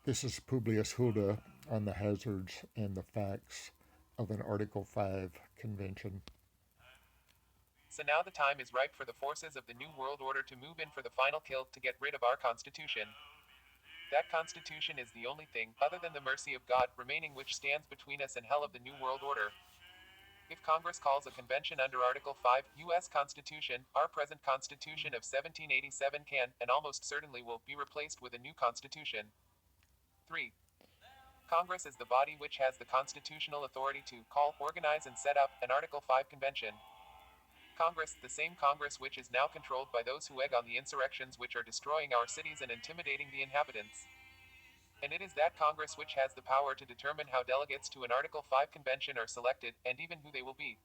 This is Publius Huldah on the hazards and the facts of an Article 5 convention. So now the time is ripe for the forces of the New World Order to move in for the final kill to get rid of our Constitution. That Constitution is the only thing, other than the mercy of God, remaining which stands between us and hell of the New World Order. If Congress calls a convention under Article 5, U.S. Constitution, our present Constitution of 1787 can, and almost certainly will, be replaced with a new Constitution. 3. Congress is the body which has the constitutional authority to call, organize, and set up an Article 5 convention. Congress, the same Congress which is now controlled by those who egg on the insurrections which are destroying our cities and intimidating the inhabitants. And it is that Congress which has the power to determine how delegates to an Article 5 convention are selected, and even who they will be.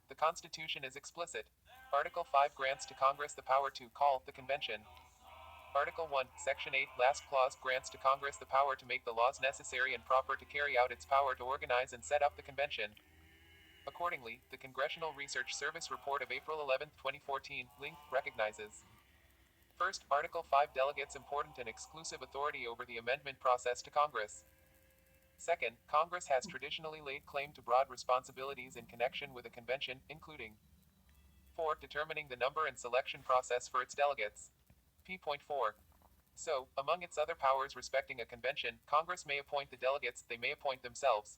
The Constitution is explicit. Article 5 grants to Congress the power to call the convention. Article 1, Section 8, last clause, grants to Congress the power to make the laws necessary and proper to carry out its power to organize and set up the convention. Accordingly, the Congressional Research Service report of April 11, 2014, link, recognizes. First, Article 5 delegates important and exclusive authority over the amendment process to Congress. Second, Congress has traditionally laid claim to broad responsibilities in connection with a convention, including 4. Determining the number and selection process for its delegates. P.4. So, among its other powers respecting a convention, Congress may appoint the delegates, they may appoint themselves.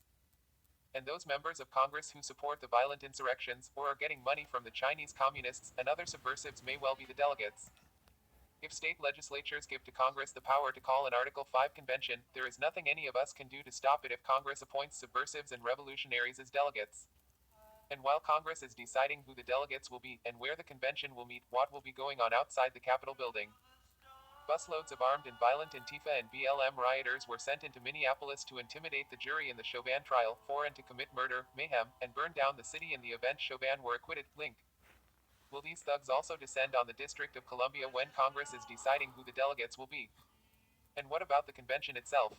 And those members of Congress who support the violent insurrections, or are getting money from the Chinese communists and other subversives may well be the delegates. If state legislatures give to Congress the power to call an Article 5 convention, there is nothing any of us can do to stop it if Congress appoints subversives and revolutionaries as delegates. And while Congress is deciding who the delegates will be, and where the convention will meet, what will be going on outside the Capitol building. Busloads of armed and violent Antifa and BLM rioters were sent into Minneapolis to intimidate the jury in the Chauvin trial, for and to commit murder, mayhem, and burn down the city in the event Chauvin were acquitted. Link. Will these thugs also descend on the District of Columbia when Congress is deciding who the delegates will be? And what about the convention itself?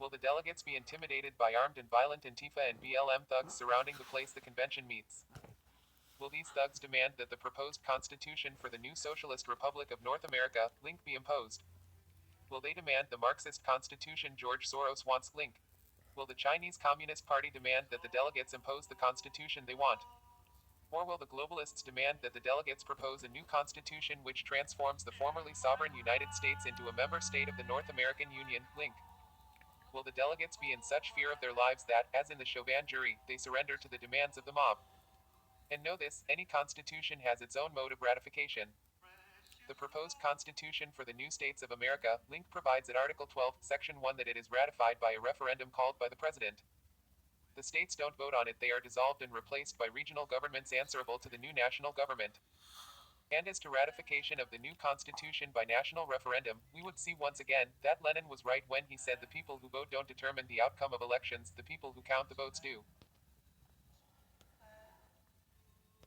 Will the delegates be intimidated by armed and violent Antifa and BLM thugs surrounding the place the convention meets? Will these thugs demand that the proposed constitution for the new Socialist Republic of North America, link, be imposed? Will they demand the Marxist constitution George Soros wants, link? Will the Chinese Communist Party demand that the delegates impose the constitution they want? Or will the globalists demand that the delegates propose a new constitution which transforms the formerly sovereign United States into a member state of the North American Union, link? Will the delegates be in such fear of their lives that, as in the Chauvin jury, they surrender to the demands of the mob? And know this, any constitution has its own mode of ratification. The proposed constitution for the new states of America, link, provides at Article 12, Section 1 that it is ratified by a referendum called by the President. The states don't vote on it, they are dissolved and replaced by regional governments answerable to the new national government. And as to ratification of the new constitution by national referendum, we would see once again that Lenin was right when he said the people who vote don't determine the outcome of elections, the people who count the votes do.